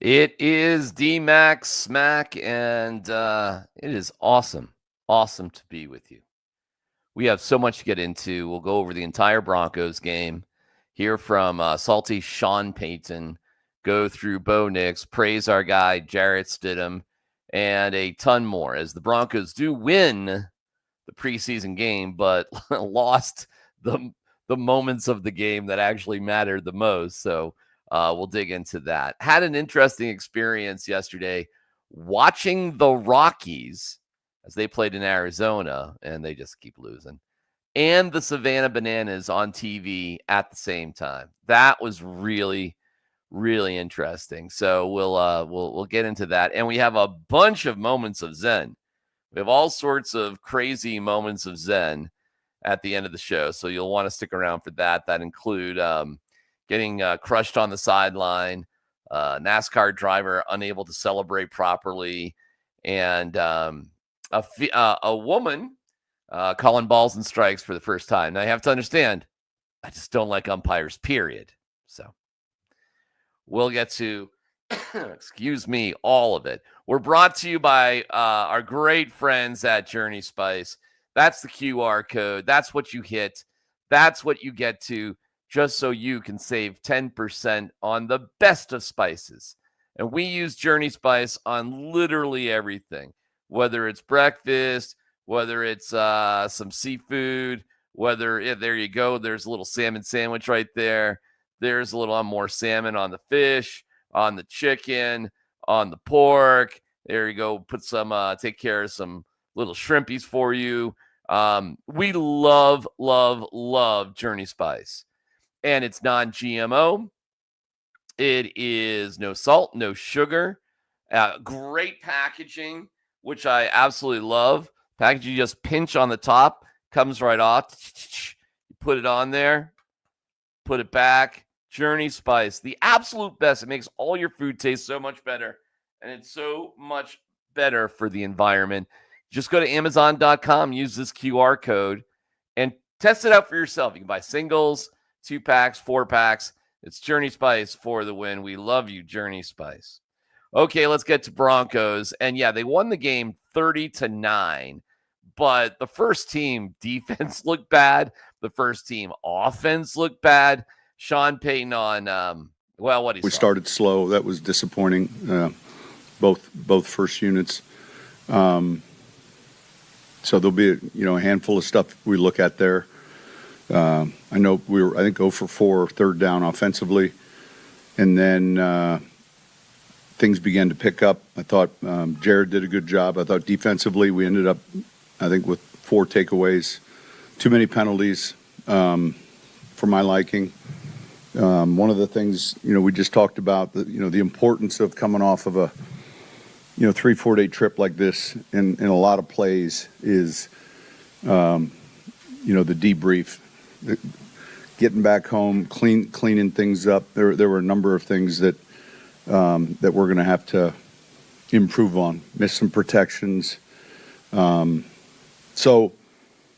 It is Dmac, SMaK, and it is awesome to be with you. We have so much to get into. We'll go over the entire Broncos game, hear from salty Sean Payton, go through Bo Nix, praise our guy Jarrett Stidham, and a ton more as the Broncos do win the preseason game, but lost the moments of the game that actually mattered the most. So we'll dig into that. Had an interesting experience yesterday watching the Rockies as they played in Arizona, and they just keep losing, and the Savannah Bananas on TV at the same time. That was really, really interesting. So we'll get into that, and we have a bunch of moments of zen. We have all sorts of crazy moments of zen at the end of the show, so you'll want to stick around for that. That include getting crushed on the sideline, NASCAR driver unable to celebrate properly, and a woman calling balls and strikes for the first time. Now, you have to understand, I just don't like umpires, period. So we'll get to, excuse me, all of it. We're brought to you by our great friends at Journey Spice. That's the QR code. That's what you hit. That's what you get to, just so you can save 10% on the best of spices. And we use Journey Spice on literally everything, whether it's breakfast, whether it's some seafood, there you go, there's a little salmon sandwich right there. There's a little more salmon on the fish, on the chicken, on the pork. There you go. Put some, take care of some little shrimpies for you. We love Journey Spice. And it's non-GMO. It is no salt, no sugar. Great packaging, which I absolutely love. Packaging, you just pinch on the top, comes right off. You put it on there, put it back. Journey Spice, the absolute best. It makes all your food taste so much better, and it's so much better for the environment. Just go to Amazon.com, use this QR code, and test it out for yourself. You can buy singles, 2-packs, 4-packs. It's Journey Spice for the win. We love you, Journey Spice. Okay, let's get to Broncos. And yeah, they won the game 30-9, but the first team defense looked bad. The first team offense looked bad. Sean Payton on, what he We saw. started slow. That was disappointing. Both first units. So there'll be a handful of stuff we look at there. I know I think 0 for 4 third down offensively, and then things began to pick up. I thought Jared did a good job. I thought defensively we ended up, I think, with 4 takeaways, too many penalties for my liking. One of the things we just talked about, the importance of coming off of a 3-4 day trip like this in a lot of plays is the debrief, getting back home, cleaning things up. There were a number of things that we're going to have to improve on. Miss some protections. And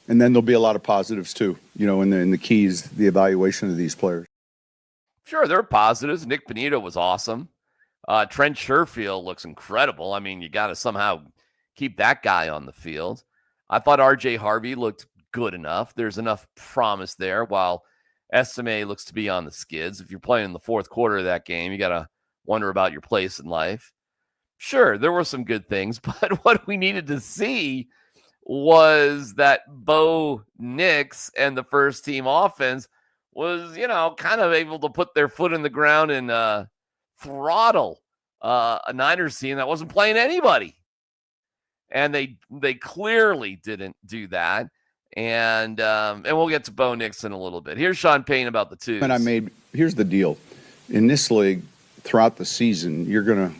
then there'll be a lot of positives too, in the keys, the evaluation of these players. Sure, there are positives. Nick Bonito was awesome. Trent Sherfield looks incredible. I mean, you got to somehow keep that guy on the field. I thought R.J. Harvey looked good enough. There's enough promise there, while SMA looks to be on the skids. If you're playing in the fourth quarter of that game, you got to wonder about your place in life. Sure, there were some good things, but what we needed to see was that Bo Nix and the first team offense was, kind of able to put their foot in the ground and throttle a Niners team that wasn't playing anybody. And they clearly didn't do that. And we'll get to Bo Nix in a little bit. Here's Sean Payton about the twos. And here's the deal. In this league, throughout the season, you're going to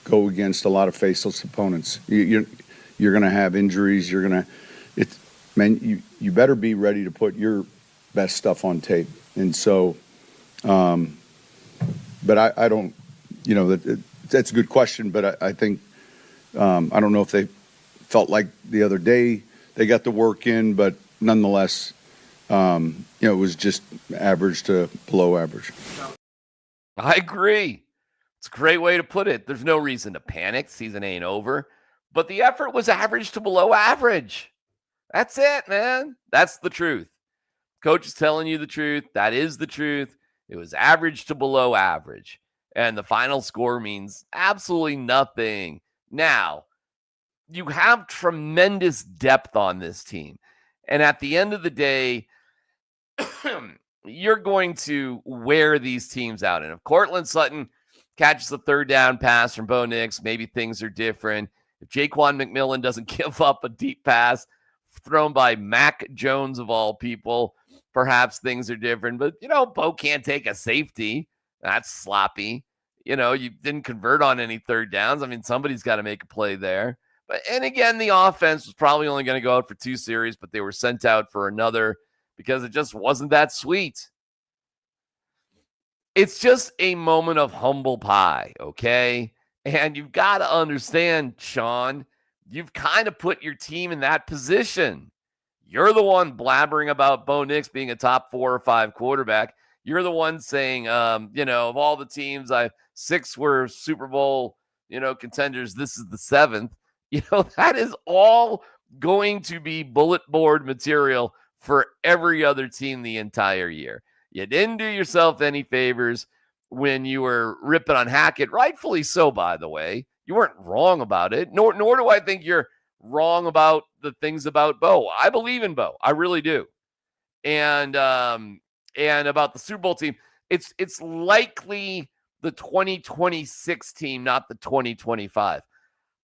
go against a lot of faceless opponents. You're going to have injuries. You better be ready to put your best stuff on tape. And so, but I don't, that's a good question, but I think, I don't know if they felt like the other day they got the work in, but nonetheless, it was just average to below average. I agree. It's a great way to put it. There's no reason to panic. Season ain't over. But the effort was average to below average. That's it, man. That's the truth. Coach is telling you the truth. That is the truth. It was average to below average. And the final score means absolutely nothing. Now, you have tremendous depth on this team. And at the end of the day, you're going to wear these teams out. And if Cortland Sutton catches the third down pass from Bo Nix, maybe things are different. If Jaquan McMillan doesn't give up a deep pass thrown by Mac Jones of all people, perhaps things are different. But, Bo can't take a safety. That's sloppy. You didn't convert on any third downs. I mean, somebody's got to make a play there. And again, the offense was probably only going to go out for 2 series, but they were sent out for another because it just wasn't that sweet. It's just a moment of humble pie, okay? And you've got to understand, Sean, you've kind of put your team in that position. You're the one blabbering about Bo Nix being a top 4 or 5 quarterback. You're the one saying, of all the teams, 6 were Super Bowl, contenders. This is the 7th. That is all going to be bullet board material for every other team the entire year. You didn't do yourself any favors when you were ripping on Hackett, rightfully so, by the way. You weren't wrong about it, nor do I think you're wrong about the things about Bo. I believe in Bo. I really do. And about the Super Bowl team, it's likely the 2026 team, not the 2025.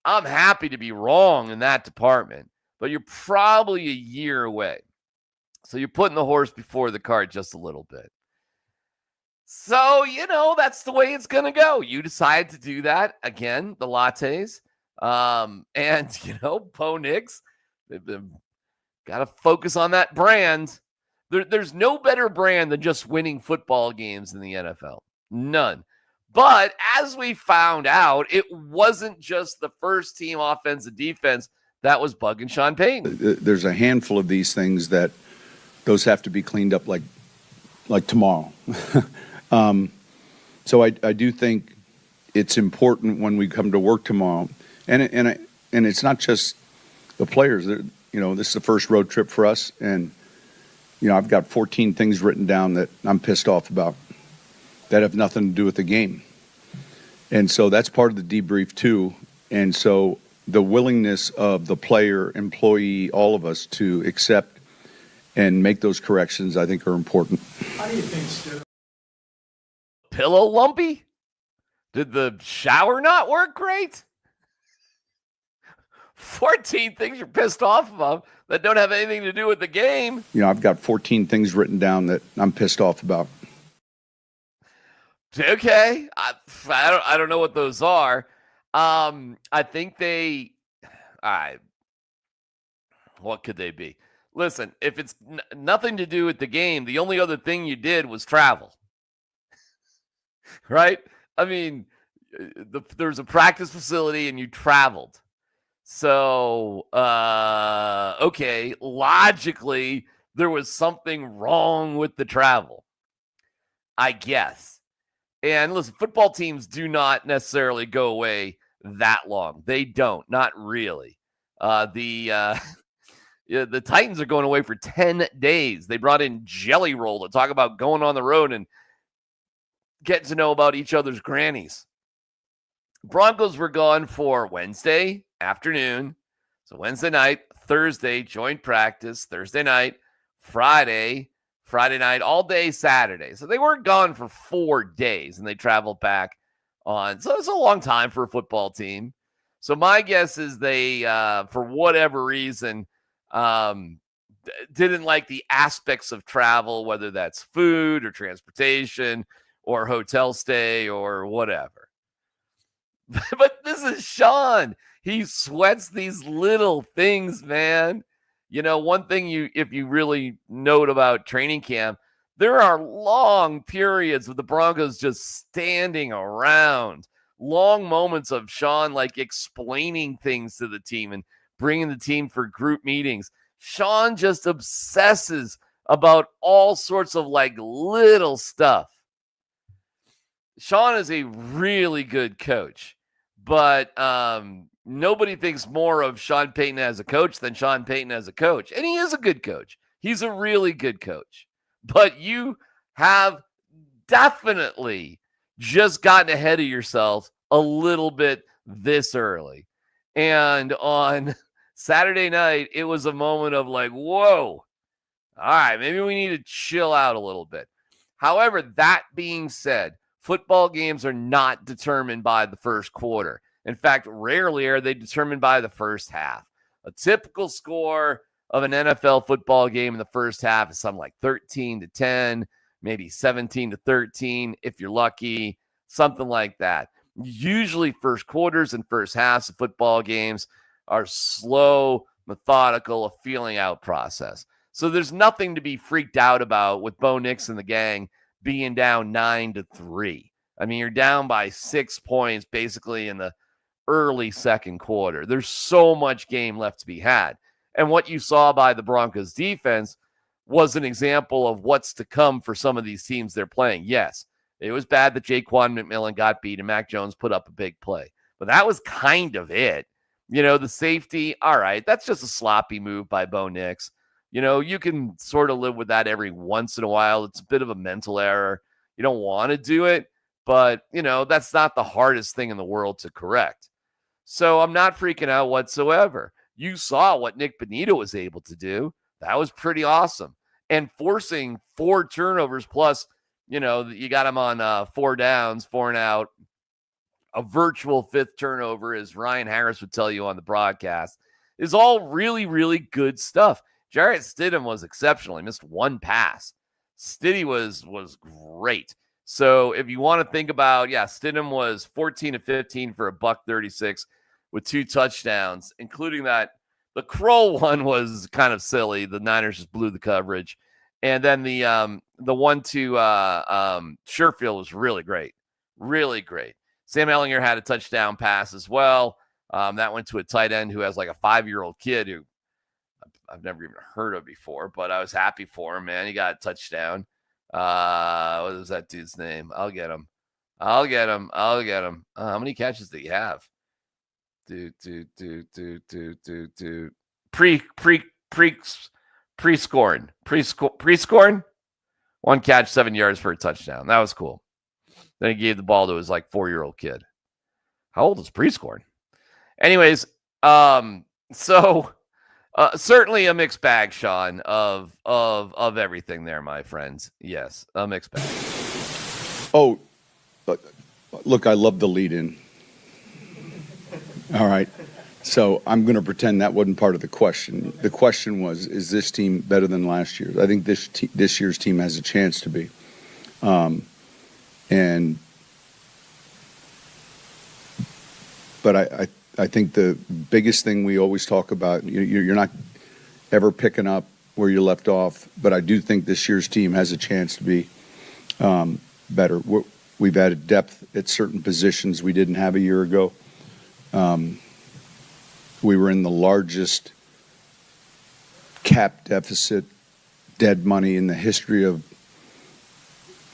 I'm happy to be wrong in that department, but you're probably a year away. So you're putting the horse before the cart just a little bit. So, that's the way it's going to go. You decide to do that. Again, the lattes. And, Bo Nix, got to focus on that brand. There's no better brand than just winning football games in the NFL. None. But as we found out, it wasn't just the first team offense and defense that was bugging Sean Payton. There's a handful of these things that those have to be cleaned up like tomorrow. So I do think it's important when we come to work tomorrow, and it's not just the players. This is the first road trip for us, and I've got 14 things written down that I'm pissed off about that have nothing to do with the game. And so that's part of the debrief too. And so the willingness of the player, employee, all of us to accept and make those corrections, I think, are important. How do you think Pillow lumpy? Did the shower not work great? 14 things you're pissed off about that don't have anything to do with the game. I've got 14 things written down that I'm pissed off about. Okay. I don't know what those are. I think they, all right. What could they be? Listen, if it's nothing to do with the game, the only other thing you did was travel. Right? I mean, there's a practice facility and you traveled. So, okay, logically, there was something wrong with the travel, I guess. And listen, football teams do not necessarily go away that long. They don't, not really. The Titans are going away for 10 days. They brought in Jelly Roll to talk about going on the road and getting to know about each other's grannies. Broncos were gone for Wednesday afternoon. So Wednesday night, Thursday, joint practice, Thursday night, Friday night, all day Saturday. So they weren't gone for 4 days and they traveled back on. So it's a long time for a football team. So my guess is they, for whatever reason, didn't like the aspects of travel, whether that's food or transportation or hotel stay or whatever. But this is Sean. He sweats these little things, man. One thing if you really note about training camp, there are long periods of the Broncos just standing around, long moments of Sean explaining things to the team and bringing the team for group meetings. Sean just obsesses about all sorts of little stuff. Sean is a really good coach, but nobody thinks more of Sean Payton as a coach than Sean Payton as a coach. And he is a good coach. He's a really good coach. But you have definitely just gotten ahead of yourself a little bit this early. And on Saturday night, it was a moment of like, whoa, all right, maybe we need to chill out a little bit. However, that being said, football games are not determined by the first quarter. In fact, rarely are they determined by the first half. A typical score of an NFL football game in the first half is something like 13-10, maybe 17-13 if you're lucky, something like that. Usually first quarters and first halves of football games are slow, methodical, a feeling out process. So there's nothing to be freaked out about with Bo Nix and the gang being down 9-3. I mean, you're down by 6 points basically in the early second quarter. There's so much game left to be had. And what you saw by the Broncos defense was an example of what's to come for some of these teams they're playing. Yes, it was bad that Jaquan McMillan got beat and Mac Jones put up a big play. But that was kind of it. You know, the safety, all right, that's just a sloppy move by Bo Nix. You know, you can sort of live with that every once in a while. It's a bit of a mental error. You don't want to do it, but, you know, that's not the hardest thing in the world to correct. So I'm not freaking out whatsoever. You saw what Nick Bonito was able to do. That was pretty awesome. And forcing 4 turnovers plus, you know, you got him on 4 downs, 4 and out, a virtual 5th turnover, as Ryan Harris would tell you on the broadcast, is all really, really good stuff. Jarrett Stidham was exceptional. He missed 1 pass. Stiddy was great. So if you want to think about, Stidham was 14-15 for $136 with 2 touchdowns, including that. The Kroll one was kind of silly. The Niners just blew the coverage. And then the one to Sherfield was really great. Really great. Sam Ehlinger had a touchdown pass as well. That went to a tight end who has like a 5-year-old kid who I've never even heard of before, but I was happy for him, man. He got a touchdown. What was that dude's name? I'll get him. How many catches did he have? Pre-scoring. 1 catch, 7 yards for a touchdown. That was cool. Then he gave the ball to his like 4-year-old kid. How old is pre-scoring? Anyways, so certainly a mixed bag, Sean, of everything there, my friends. Yes, a mixed bag. Oh, look, I love the lead in. All right. So I'm going to pretend that wasn't part of the question. The question was, is this team better than last year's? I think this year's team has a chance to be. But I think the biggest thing we always talk about, you're not ever picking up where you left off, but I do think this year's team has a chance to be better. We've added depth at certain positions we didn't have a year ago. We were in the largest cap deficit, dead money in the history of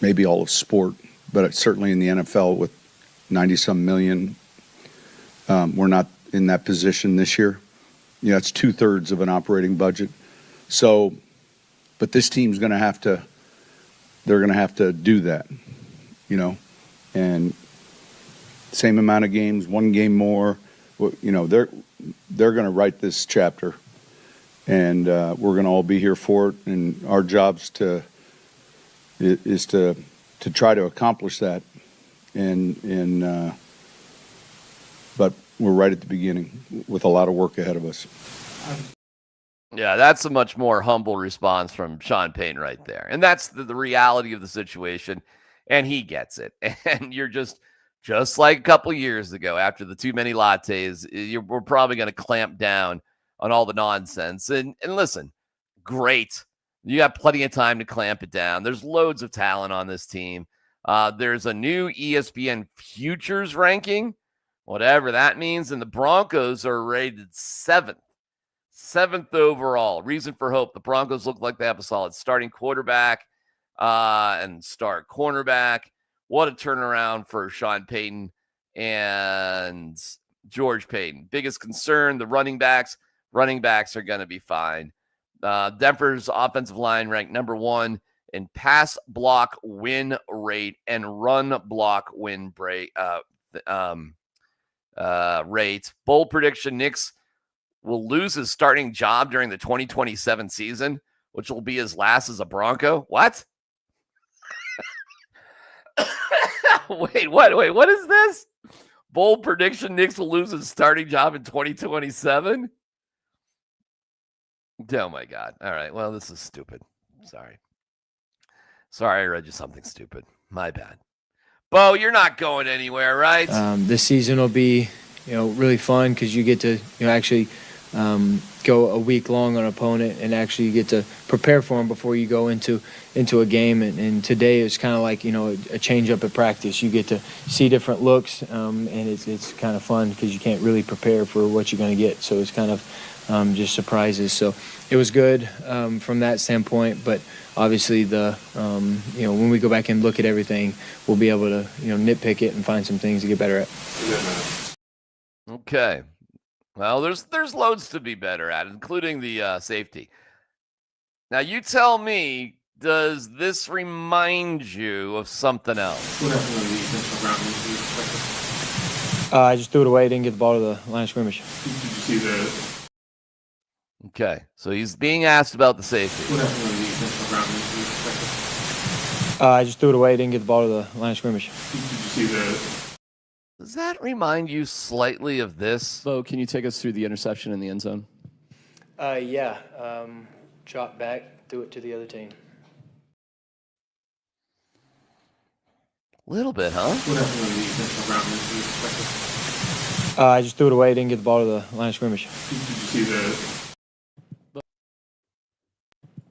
maybe all of sport, but certainly in the NFL with 90-some million. We're not in that position this year. It's 2/3 of an operating budget. So, but this team's going to have to, they're going to have to do that, and same amount of games, 1 game more, they're going to write this chapter, and we're going to all be here for it. And our job's is to try to accomplish that. But we're right at the beginning with a lot of work ahead of us. Yeah, that's a much more humble response from Sean Payton right there. And that's the reality of the situation. And he gets it. And you're just like a couple years ago after the too many lattes, we're probably going to clamp down on all the nonsense. And listen, great. You got plenty of time to clamp it down. There's loads of talent on this team. There's a new ESPN futures ranking, whatever that means. And the Broncos are rated 7th overall. Reason for hope. The Broncos look like they have a solid starting quarterback and star cornerback. What a turnaround for Sean Payton and George Payton. Biggest concern, the running backs. Running backs are going to be fine. Denver's offensive line ranked number 1 in pass block win rate and run block win rate. Bold prediction: Knicks will lose his starting job during the 2027 season, which will be his last as a Bronco. What? Wait, what is this? Bold prediction: Knicks will lose his starting job in 2027. Oh my God. All right. Well, this is stupid. Sorry, I read you something stupid. My bad. Bo, you're not going anywhere, right? This season will be, really fun because you get to, actually go a week long on an opponent and actually you get to prepare for them before you go into a game. And today it's kind of like, a change up at practice. You get to see different looks, and it's kind of fun because you can't really prepare for what you're going to get. So it's kind of just surprises. So it was good from that standpoint, but obviously when we go back and look at everything, we'll be able to, nitpick it and find some things to get better at. Okay. Well, there's loads to be better at, including the safety. Now, you tell me, does this remind you of something else? I just threw it away, didn't get the ball to the line of scrimmage. Did you see that? Okay, so he's being asked about the safety. I just threw it away, didn't get the ball to the line of scrimmage. Did you see that? Does that remind you slightly of this? Bo, can you take us through the interception in the end zone? Yeah. Drop back, threw it to the other team. Little bit, huh? What happened on the defensive round? I just threw it away, didn't get the ball to the line of scrimmage. Did you see that?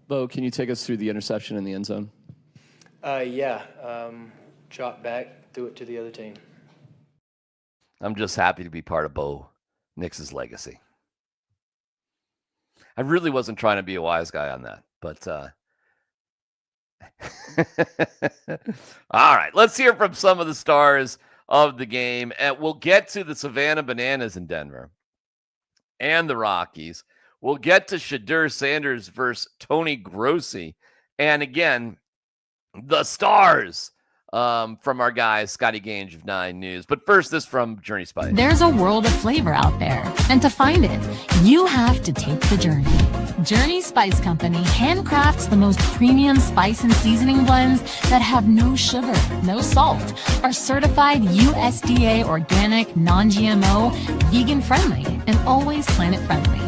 Bo, can you take us through the interception in the end zone? Yeah. Drop back, threw it to the other team. I'm just happy to be part of Bo Nix's legacy. I really wasn't trying to be a wise guy on that, but all right, let's hear from some of the stars of the game, and we'll get to the Savannah Bananas in Denver and the Rockies. We'll get to Shadur Sanders versus Tony Grossi, and again, the stars from our guy, Scotty Gange of 9 News. But first, this from Journey Spice. There's a world of flavor out there, and to find it, you have to take the journey. Journey Spice Company handcrafts the most premium spice and seasoning blends that have no sugar, no salt, are certified USDA organic, non-GMO, vegan-friendly, and always planet-friendly.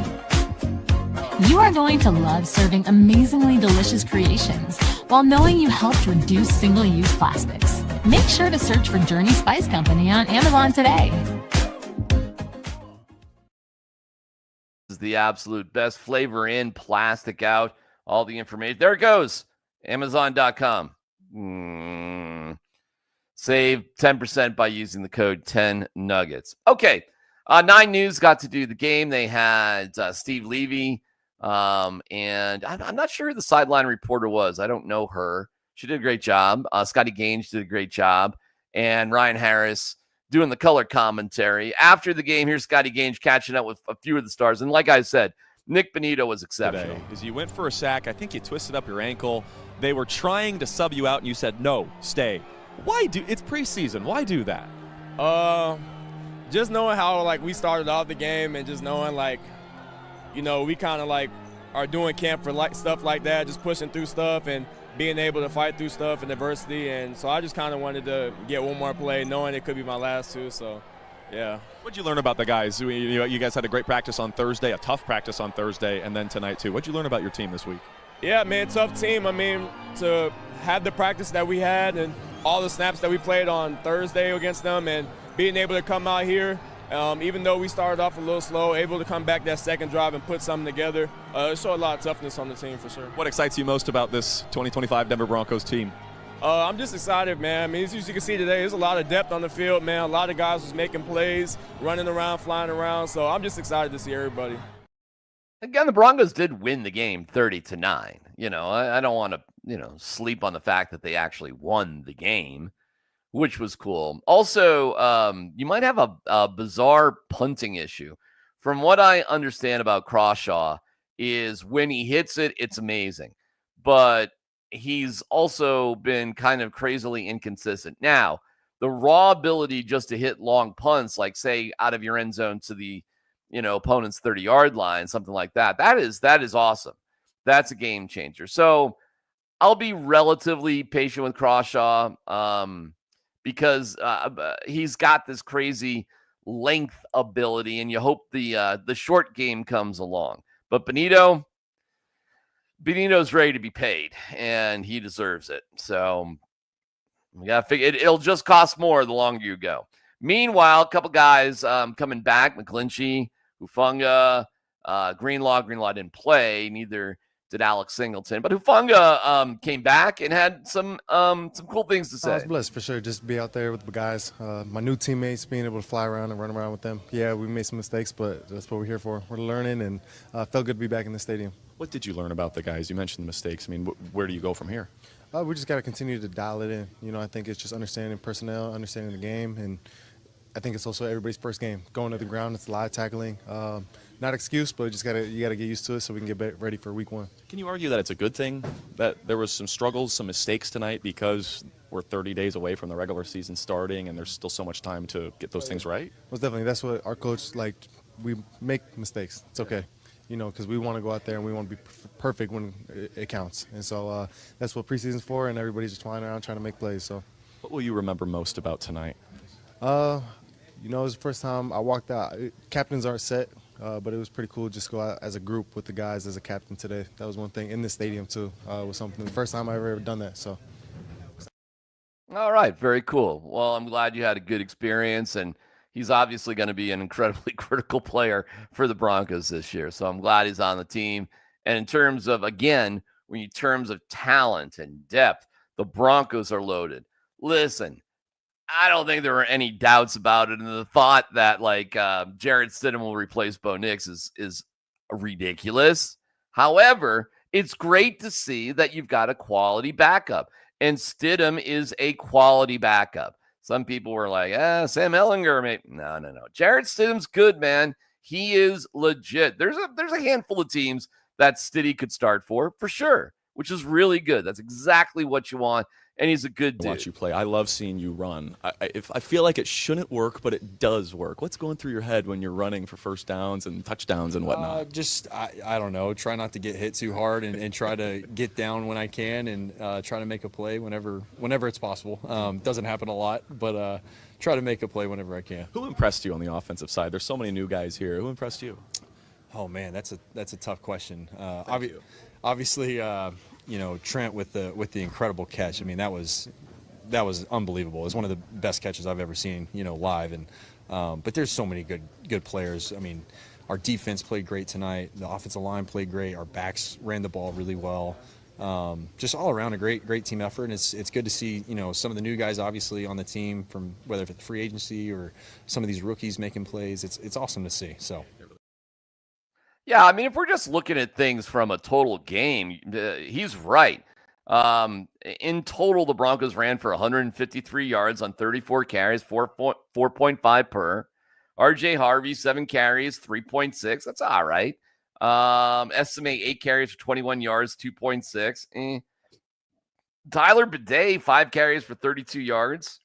You are going to love serving amazingly delicious creations while knowing you helped reduce single-use plastics. Make sure to search for Journey Spice Company on Amazon today. This is the absolute best. Flavor in, plastic out, all the information. There it goes. Amazon.com. Save 10% by using the code 10Nuggets. Okay. 9 News got to do the game. They had Steve Levy. And I'm not sure who the sideline reporter was. I don't know her. She did a great job. Scotty Gange did a great job. And Ryan Harris doing the color commentary. After the game, here's Scotty Gange catching up with a few of the stars. And like I said, Nick Bonito was exceptional. As you went for a sack, I think you twisted up your ankle. They were trying to sub you out, and you said, no, stay. Why do – it's preseason. Why do that? Just knowing how, we started off the game and just knowing, we kind of are doing camp for stuff like that, just pushing through stuff and being able to fight through stuff and adversity. And so I just kind of wanted to get one more play, knowing it could be my last two. So, yeah. What'd you learn about the guys? You guys had a great practice on Thursday, a tough practice on Thursday, and then tonight too. What'd you learn about your team this week? Yeah, man, tough team. I mean, to have the practice that we had and all the snaps that we played on Thursday against them and being able to come out here, even though we started off a little slow, able to come back that second drive and put something together. It showed a lot of toughness on the team for sure. What excites you most about this 2025 Denver Broncos team? I'm just excited, man. I mean, as you can see today, there's a lot of depth on the field, man. A lot of guys was making plays, running around, flying around. So I'm just excited to see everybody. Again, the Broncos did win the game 30-9. I don't want to, sleep on the fact that they actually won the game. which was cool. Also, you might have a bizarre punting issue. From what I understand about Crawshaw is when he hits it, it's amazing. But he's also been kind of crazily inconsistent. Now, the raw ability just to hit long punts, like say out of your end zone to the opponent's 30-yard line, something like that, that is awesome. That's a game changer. So I'll be relatively patient with Crawshaw because he's got this crazy length ability, and you hope the short game comes along. But Benito's ready to be paid, and he deserves it. So we got to figure it'll just cost more the longer you go. Meanwhile, a couple guys coming back: McGlinchey, Hufanga, Greenlaw. Greenlaw didn't play, neither did Alex Singleton, but Hufanga came back and had some cool things to say. I was blessed for sure, just to be out there with the guys. My new teammates, being able to fly around and run around with them. Yeah, we made some mistakes, but that's what we're here for. We're learning, and felt good to be back in the stadium. What did you learn about the guys? You mentioned the mistakes. I mean, where do you go from here? We just got to continue to dial it in. I think it's just understanding personnel, understanding the game, and I think it's also everybody's first game. Going to the ground, it's a lot of tackling. Not excuse, but you gotta get used to it so we can get ready for week 1. Can you argue that it's a good thing that there was some struggles, some mistakes tonight because we're 30 days away from the regular season starting and there's still so much time to get those things right? Most definitely. That's what our coach, we make mistakes. It's okay. Because we want to go out there and we want to be perfect when it counts. And so that's what preseason's for, and everybody's just flying around trying to make plays. So, what will you remember most about tonight? It was the first time I walked out. Captains aren't set, but it was pretty cool just to go out as a group with the guys as a captain today. That was one thing in the stadium too. Was something the first time I ever done that. So. All right, very cool. Well, I'm glad you had a good experience, and he's obviously going to be an incredibly critical player for the Broncos this year. So I'm glad he's on the team. And in terms of, again, in terms of talent and depth, the Broncos are loaded. Listen, I don't think there were any doubts about it. And the thought that Jarrett Stidham will replace Bo Nix is ridiculous. However, it's great to see that you've got a quality backup. And Stidham is a quality backup. Some people were like, Sam Ehlinger. Maybe. No. Jarrett Stidham's good, man. He is legit. There's a handful of teams that Stiddy could start for sure, which is really good. That's exactly what you want. And he's a good dude. Watch you play. I love seeing you run. I feel like it shouldn't work, but it does work. What's going through your head when you're running for first downs and touchdowns and whatnot? I don't know. Try not to get hit too hard and try to get down when I can and try to make a play whenever it's possible. Doesn't happen a lot, but try to make a play whenever I can. Who impressed you on the offensive side? There's so many new guys here. Who impressed you? Oh man, that's a tough question. Obviously. Trent with the incredible catch. I mean, that was unbelievable. It was one of the best catches I've ever seen, live. And but there's so many good players. I mean, our defense played great tonight. The offensive line played great. Our backs ran the ball really well. Just all around a great team effort. And it's good to see some of the new guys obviously on the team, from whether it's free agency or some of these rookies making plays. It's awesome to see. So. Yeah, I mean, if we're just looking at things from a total game, he's right. In total, the Broncos ran for 153 yards on 34 carries, 4.5 per. RJ Harvey, 7 carries, 3.6. That's all right. SMaK, 8 carries for 21 yards, 2.6. Tyler Bidet, 5 carries for 32 yards,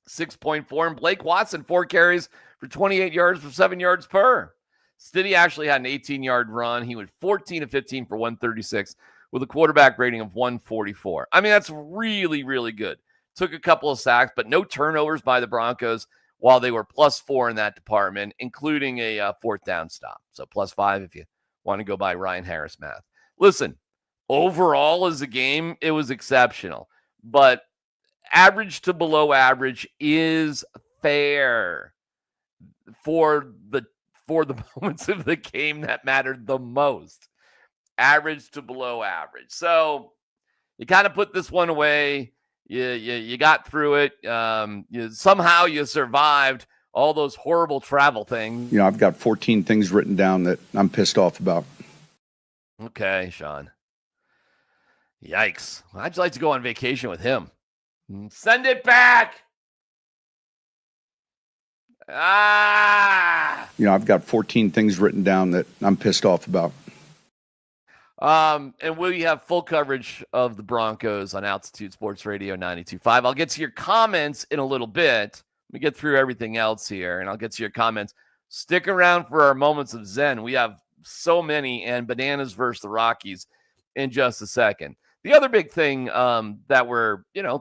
6.4. And Blake Watson, 4 carries for 28 yards for 7 yards per. Stiddy actually had an 18-yard run. He went 14 of 15 for 136 with a quarterback rating of 144. I mean, that's really, really good. Took a couple of sacks, but no turnovers by the Broncos, while they were +4 in that department, including a 4th down stop. So +5 if you want to go by Ryan Harris math. Listen, overall as a game, it was exceptional. But average to below average is fair for the moments of the game that mattered the most. Average to below average. So you kind of put this one away. You got through it. Somehow you survived all those horrible travel things. I've got 14 things written down that I'm pissed off about. Okay, Sean. Yikes. How'd you like to go on vacation with him? Send it back. Ah. I've got 14 things written down that I'm pissed off about. And we have full coverage of the Broncos on Altitude Sports Radio 92.5. I'll get to your comments in a little bit. Let me get through everything else here, and I'll get to your comments. Stick around for our moments of Zen. We have so many, and bananas versus the Rockies in just a second. The other big thing that we're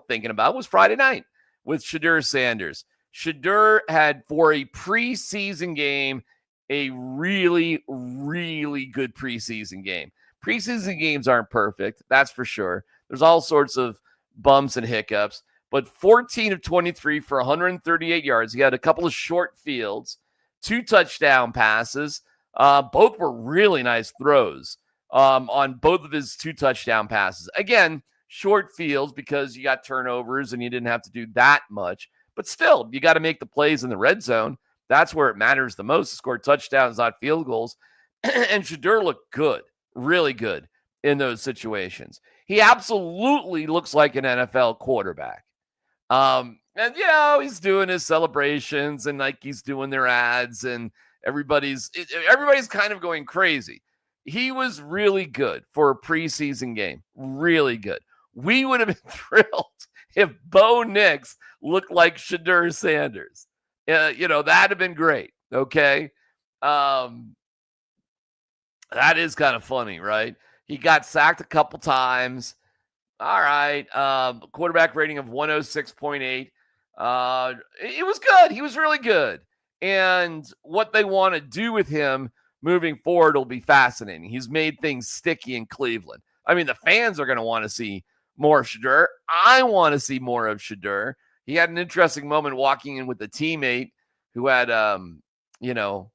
thinking about was Friday night with Shadur Sanders. Shadur had, for a preseason game, a really, really good preseason game. Preseason games aren't perfect, that's for sure. There's all sorts of bumps and hiccups, but 14 of 23 for 138 yards. He had a couple of short fields, 2 touchdown passes. Both were really nice throws on both of his 2 touchdown passes. Again, short fields because you got turnovers and you didn't have to do that much. But still, you got to make the plays in the red zone. That's where it matters the most. Score touchdowns, not field goals. And Shadur looked good, really good in those situations. He absolutely looks like an NFL quarterback. And, he's doing his celebrations and Nike's doing their ads and everybody's kind of going crazy. He was really good for a preseason game. Really good. We would have been thrilled if Bo Nix looked like Shadur Sanders. That'd have been great. Okay. That is kind of funny, right? He got sacked a couple times. All right. Quarterback rating of 106.8. It was good. He was really good. And what they want to do with him moving forward will be fascinating. He's made things sticky in Cleveland. I mean, the fans are going to want to see more of Shadur. I want to see more of Shadur. He had an interesting moment walking in with a teammate who had, I don't know.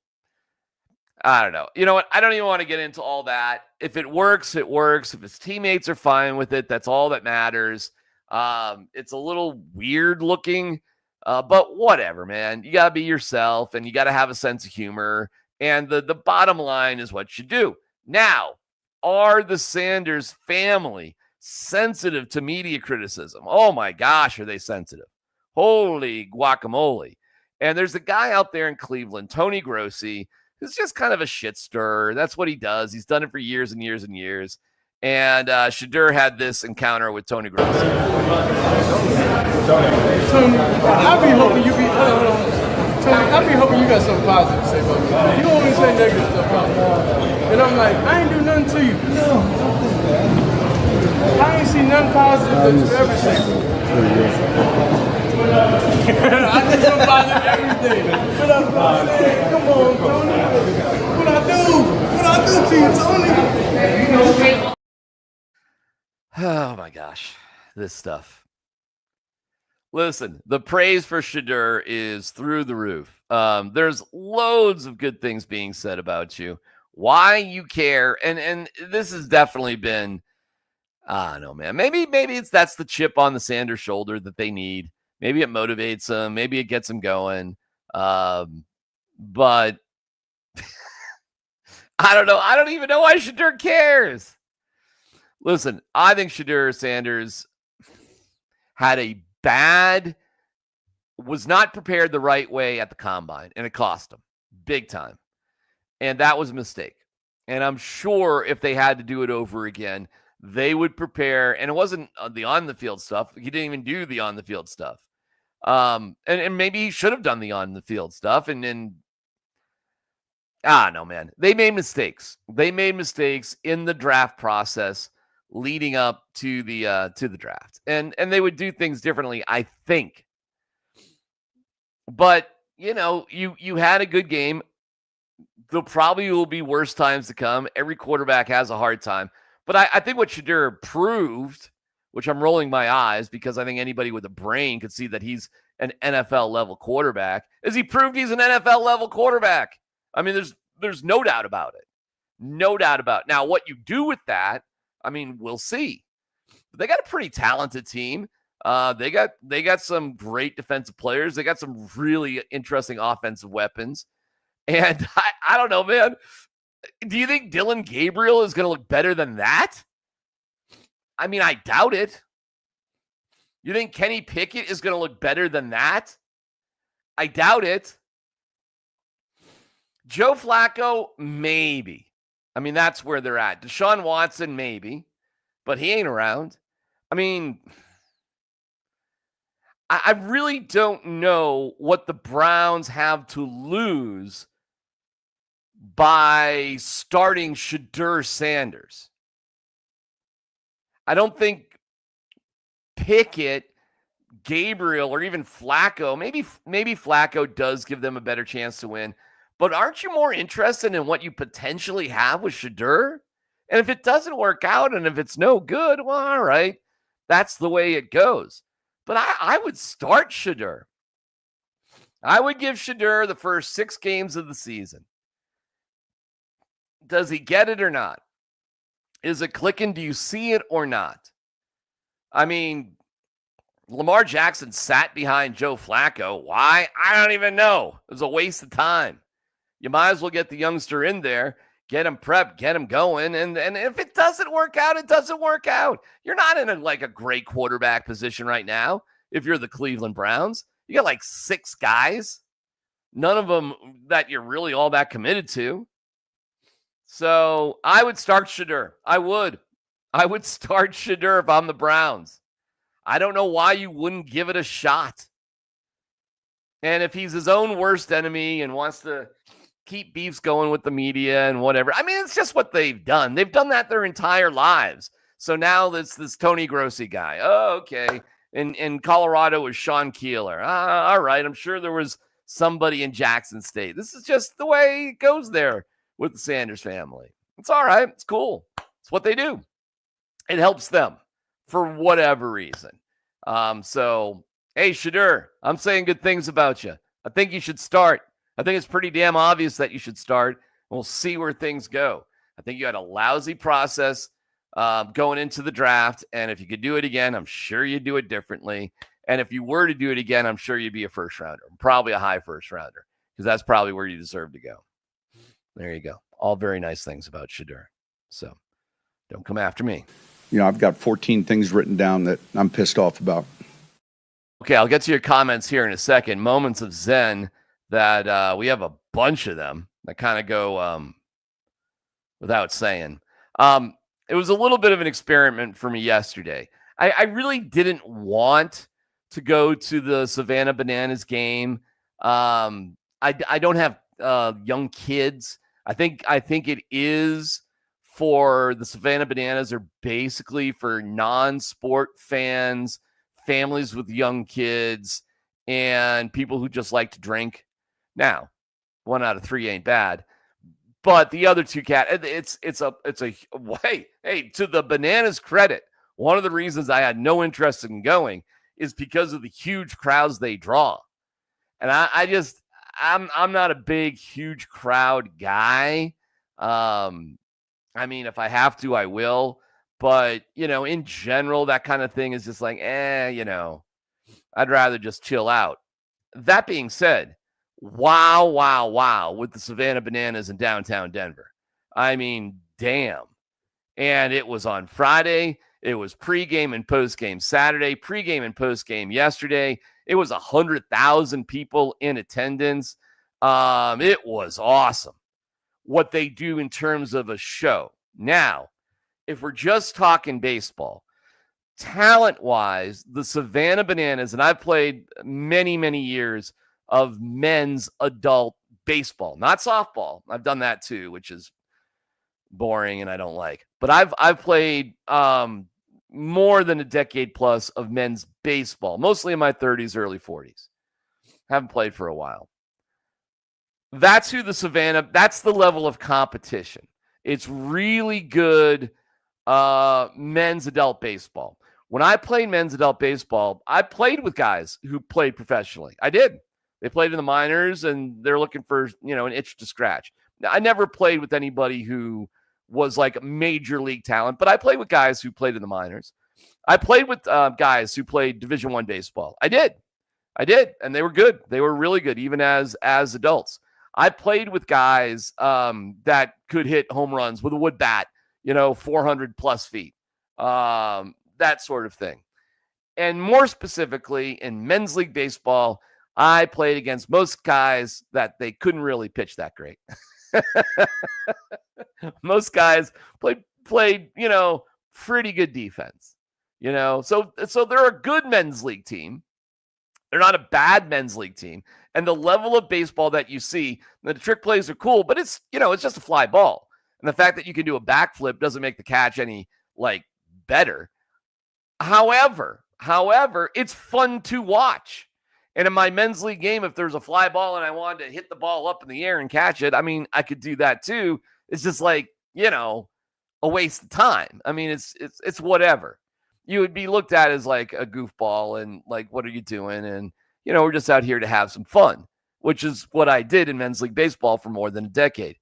You know what? I don't even want to get into all that. If it works, it works. If his teammates are fine with it, that's all that matters. It's a little weird looking, but whatever, man. You got to be yourself, and you got to have a sense of humor. And the bottom line is what you do. Now, are the Sanders family sensitive to media criticism? Oh, my gosh, are they sensitive? Holy guacamole. And there's a guy out there in Cleveland, Tony Grossi, who's just kind of a shit stirrer. That's what he does. He's done it for years and years and years. And Shadur had this encounter with Tony Grossi. Tony, I be hoping you got something positive to say about me. You always say negative stuff about me. And I'm like, I ain't do nothing to you. No. I ain't seen nothing positive that you ever said. I did something positive every day. What I'm saying? Come on, Tony. What I do to you, Tony? Oh, my gosh. This stuff. Listen, the praise for Shadur is through the roof. There's loads of good things being said about you. Why you care, and this has definitely been, I don't know, man. Maybe that's the chip on the Sanders shoulder that they need. Maybe it motivates them. Maybe it gets them going. But I don't know. I don't even know why Shadur cares. Listen, I think Shadur Sanders was not prepared the right way at the combine, and it cost him big time. And that was a mistake. And I'm sure if they had to do it over again, they would prepare. And it wasn't the on-the-field stuff. He didn't even do the on-the-field stuff. And maybe he should have done the on-the-field stuff. And I don't know, man. They made mistakes. They made mistakes in the draft process leading up to the draft. And they would do things differently, I think. But, you had a good game. There probably will be worse times to come. Every quarterback has a hard time. But I think what Shadur proved, which I'm rolling my eyes because I think anybody with a brain could see that he's an NFL-level quarterback, is he proved he's an NFL-level quarterback. I mean, there's no doubt about it. No doubt about it. Now, what you do with that, I mean, we'll see. But they got a pretty talented team. They got some great defensive players. They got some really interesting offensive weapons. And I don't know, man. Do you think Dylan Gabriel is going to look better than that? I mean, I doubt it. You think Kenny Pickett is going to look better than that? I doubt it. Joe Flacco, maybe. I mean, that's where they're at. Deshaun Watson, maybe, but he ain't around. I mean, I really don't know what the Browns have to lose by starting Shadur Sanders. I don't think Pickett, Gabriel, or even Flacco, maybe Flacco does give them a better chance to win. But aren't you more interested in what you potentially have with Shadur? And if it doesn't work out and if it's no good, well, all right, that's the way it goes. But I would start Shadur. I would give Shadur the first 6 games of the season. Does he get it or not? Is it clicking? Do you see it or not? I mean, Lamar Jackson sat behind Joe Flacco. Why? I don't even know. It was a waste of time. You might as well get the youngster in there, get him prepped, get him going. And if it doesn't work out, it doesn't work out. You're not in a great quarterback position right now. If you're the Cleveland Browns, you got like 6 guys, none of them that you're really all that committed to. So I would start Shadur. I would start Shadur if I'm the Browns. I don't know why you wouldn't give it a shot. And if he's his own worst enemy and wants to keep beefs going with the media and whatever, I mean, it's just what they've done. They've done that their entire lives. So now this Tony Grossi guy. Oh, okay. In Colorado was Sean Keeler. All right. I'm sure there was somebody in Jackson State. This is just the way it goes there with the Sanders family. It's all right. It's cool. It's what they do. It helps them for whatever reason. So, hey, Shadur, I'm saying good things about you. I think you should start. I think it's pretty damn obvious that you should start. We'll see where things go. I think you had a lousy process going into the draft, and if you could do it again, I'm sure you'd do it differently. And if you were to do it again, I'm sure you'd be a first rounder, probably a high first rounder, because that's probably where you deserve to go. There you go. All very nice things about Shadur. So don't come after me. You know, I've got 14 things written down that I'm pissed off about. Okay, I'll get to your comments here in a second. Moments of Zen that we have a bunch of them that kind of go without saying. It was a little bit of an experiment for me yesterday. I really didn't want to go to the Savannah Bananas game. I don't have young kids. I think it is for the Savannah Bananas are basically for non-sport fans, families with young kids, and people who just like to drink. Now, 1 out of 3 ain't bad, but the other 2 it's a hey, to the Bananas credit, one of the reasons I had no interest in going is because of the huge crowds they draw. And I'm not a big, huge crowd guy. I mean, if I have to, I will. But, in general, that kind of thing is just like, I'd rather just chill out. That being said, wow, with the Savannah Bananas in downtown Denver. I mean, damn. And it was on Friday. It was pregame and postgame Saturday, pregame and postgame yesterday. It was 100,000 people in attendance. It was awesome what they do in terms of a show. Now, if we're just talking baseball, talent-wise, the Savannah Bananas, and I've played many, many years of men's adult baseball, not softball. I've done that too, which is boring and I don't like. But I've played more than a decade plus of men's baseball, mostly in my 30s, early 40s. Haven't played for a while. That's that's the level of competition. It's really good men's adult baseball. When I played men's adult baseball, I played with guys who played professionally. I did. They played in the minors and they're looking for, an itch to scratch. Now, I never played with anybody who was like a major league talent, but I played with guys who played in the minors. I played with guys who played Division I baseball. I did. And they were good. They were really good, even as adults. I played with guys that could hit home runs with a wood bat, 400 plus feet, that sort of thing. And more specifically, in men's league baseball, I played against most guys that they couldn't really pitch that great. Most guys played, pretty good defense. So they're a good men's league team. They're not a bad men's league team. And the level of baseball that you see, the trick plays are cool, but it's just a fly ball. And the fact that you can do a backflip doesn't make the catch any better. However, it's fun to watch. And in my men's league game, if there's a fly ball and I wanted to hit the ball up in the air and catch it, I could do that too. It's just a waste of time. It's whatever. You would be looked at as a goofball and what are you doing? And, we're just out here to have some fun, which is what I did in men's league baseball for more than a decade.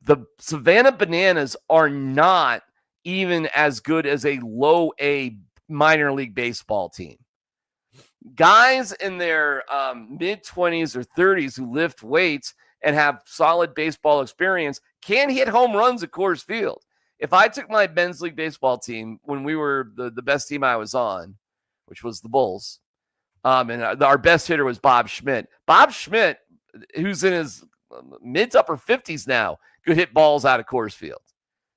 The Savannah Bananas are not even as good as a low A minor league baseball team. Guys in their mid-20s or 30s who lift weights and have solid baseball experience can hit home runs at Coors Field. If I took my men's league baseball team when we were the best team I was on, which was the Bulls, and our best hitter was Bob Schmidt. Bob Schmidt, who's in his mid to upper 50s now, could hit balls out of Coors Field.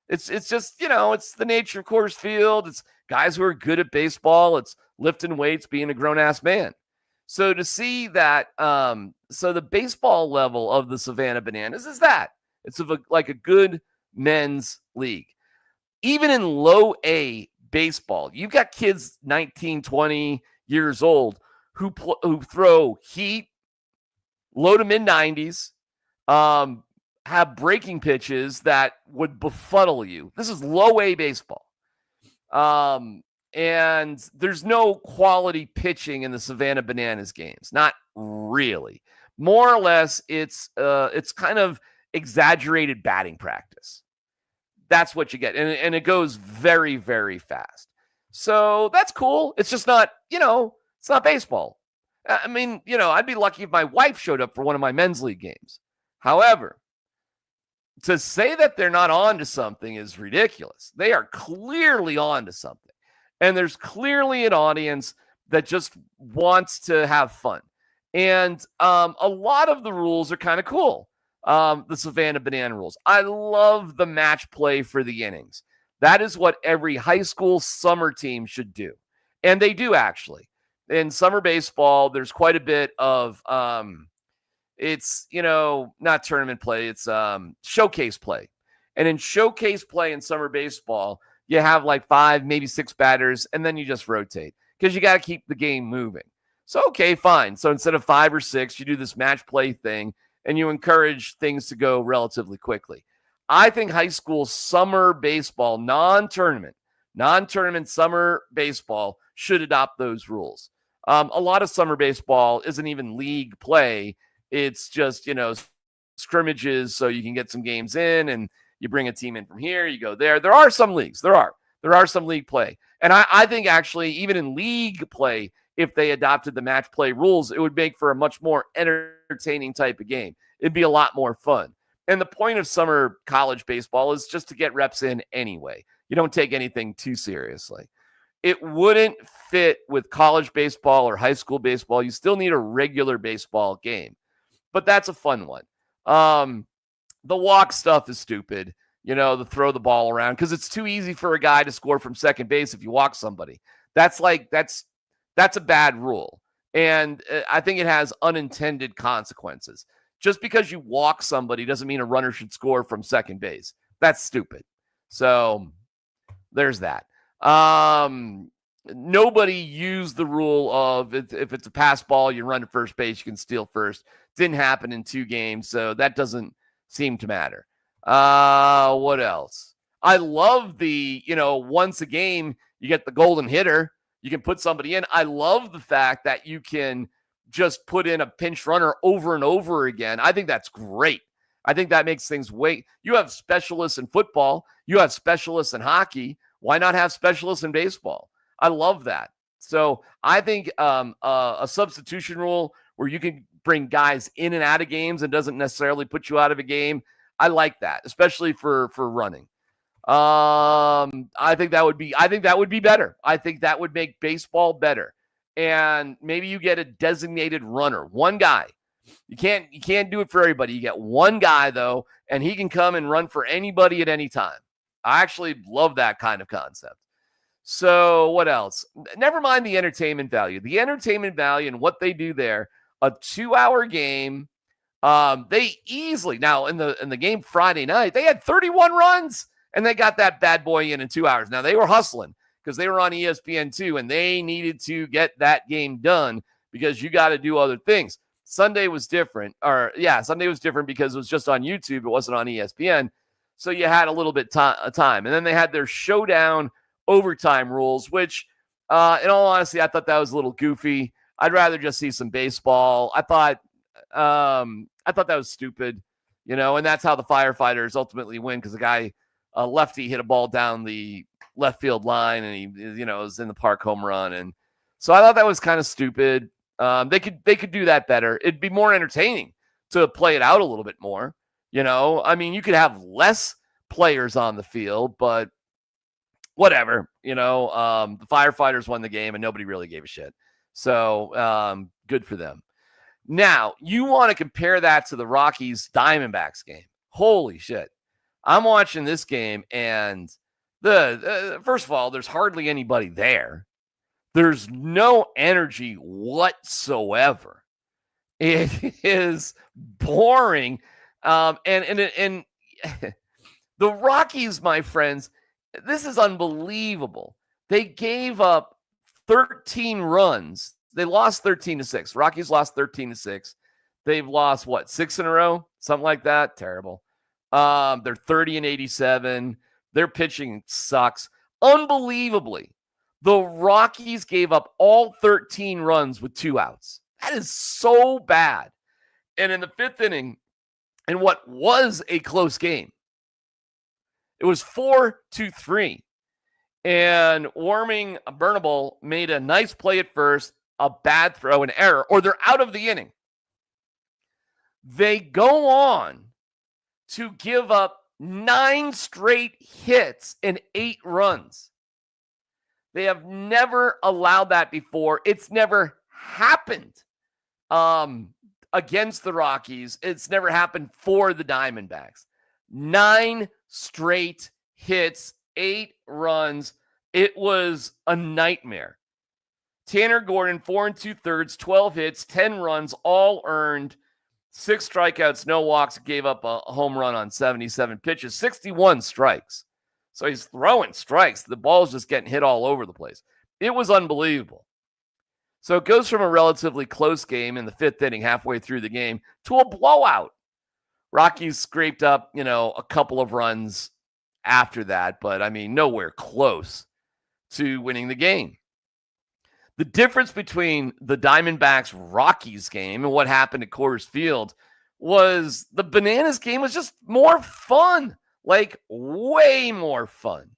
It's just, it's the nature of Coors Field. It's guys who are good at baseball. It's lifting weights, being a grown-ass man. So to see that, so the baseball level of the Savannah Bananas is that. It's a good men's league. Even in low A baseball, you've got kids 19, 20 years old who throw heat, low to mid-90s, have breaking pitches that would befuddle you. This is low A baseball. And there's no quality pitching in the Savannah Bananas games. Not really. More or less, it's kind of exaggerated batting practice. That's what you get. And it goes very, very fast. So that's cool. It's just not, it's not baseball. I'd be lucky if my wife showed up for one of my men's league games. However, to say that they're not on to something is ridiculous. They are clearly on to something. And there's clearly an audience that just wants to have fun. And a lot of the rules are kind of cool. The Savannah Banana rules. I love the match play for the innings. That is what every high school summer team should do. And they do, actually. In summer baseball, there's quite a bit of, it's, not tournament play. It's showcase play. And in showcase play in summer baseball, you have 5, maybe 6 batters, and then you just rotate because you got to keep the game moving. So, okay, fine. So instead of 5 or 6, you do this match play thing, and you encourage things to go relatively quickly. I think high school summer baseball, non-tournament summer baseball should adopt those rules. A lot of summer baseball isn't even league play. It's just, scrimmages so you can get some games in and you bring a team in from here, you go there. There are some leagues. There are some league play. And I think actually even in league play, if they adopted the match play rules, it would make for a much more entertaining type of game. It'd be a lot more fun. And the point of summer college baseball is just to get reps in anyway. You don't take anything too seriously. It wouldn't fit with college baseball or high school baseball. You still need a regular baseball game. But that's a fun one. The walk stuff is stupid, the throw the ball around, because it's too easy for a guy to score from second base if you walk somebody. That's a bad rule. And I think it has unintended consequences. Just because you walk somebody doesn't mean a runner should score from second base. That's stupid. So there's that. Nobody used the rule of if it's a pass ball, you run to first base, you can steal first. Didn't happen in 2 games, so that doesn't seem to matter. What else? I love the, once a game, you get the golden hitter. You can put somebody in. I love the fact that you can just put in a pinch runner over and over again. I think that's great. I think that makes things you have specialists in football. You have specialists in hockey. Why not have specialists in baseball? I love that. So I think a substitution rule where you can bring guys in and out of games and doesn't necessarily put you out of a game. I like that, especially for running. I think that would be better. I think that would make baseball better. And maybe you get a designated runner, one guy. You can't do it for everybody. You get one guy though, and he can come and run for anybody at any time. I actually love that kind of concept. So what else? Never mind the entertainment value. The entertainment value and what they do there, a 2-hour game. They easily, now in the game Friday night, they had 31 runs and they got that bad boy in 2 hours. Now they were hustling because they were on ESPN2 and they needed to get that game done because you got to do other things. Sunday was different, Sunday was different because it was just on YouTube. It wasn't on ESPN. So you had a little bit of time. And then they had their showdown overtime rules, which in all honesty, I thought that was a little goofy. I'd rather just see some baseball. I thought that was stupid, and that's how the firefighters ultimately win because the guy, lefty, hit a ball down the left field line and he, was in the park home run. And so I thought that was kind of stupid. They could do that better. It'd be more entertaining to play it out a little bit more. I mean, you could have less players on the field, but whatever, the firefighters won the game and nobody really gave a shit. So good for them. Now, you want to compare that to the Rockies Diamondbacks game. Holy shit. I'm watching this game and first of all, there's hardly anybody there. There's no energy whatsoever. It is boring. And the Rockies, my friends, this is unbelievable. They gave up 13 runs. They lost 13-6. Rockies lost 13-6. They've lost, 6 in a row? Something like that. Terrible. They're 30-87. Their pitching sucks. Unbelievably, the Rockies gave up all 13 runs with 2 outs. That is so bad. And in the 5th inning, in what was a close game, it was 4-3. And Warming Bernabel made a nice play at first, a bad throw, an error, or they're out of the inning. They go on to give up 9 straight hits and 8 runs. They have never allowed that before. It's never happened against the Rockies. It's never happened for the Diamondbacks. 9 straight hits, 8 runs. It was a nightmare. Tanner Gordon, 4 2/3, 12 hits, 10 runs, all earned, 6 strikeouts, no walks, gave up a home run on 77 pitches, 61 strikes. So he's throwing strikes. The ball's just getting hit all over the place. It was unbelievable. So it goes from a relatively close game in the 5th inning, halfway through the game, to a blowout. Rockies scraped up, a couple of runs after that, but I mean, nowhere close to winning the game. The difference between the Diamondbacks Rockies game and what happened at Coors Field was the Bananas game was just more fun, like way more fun.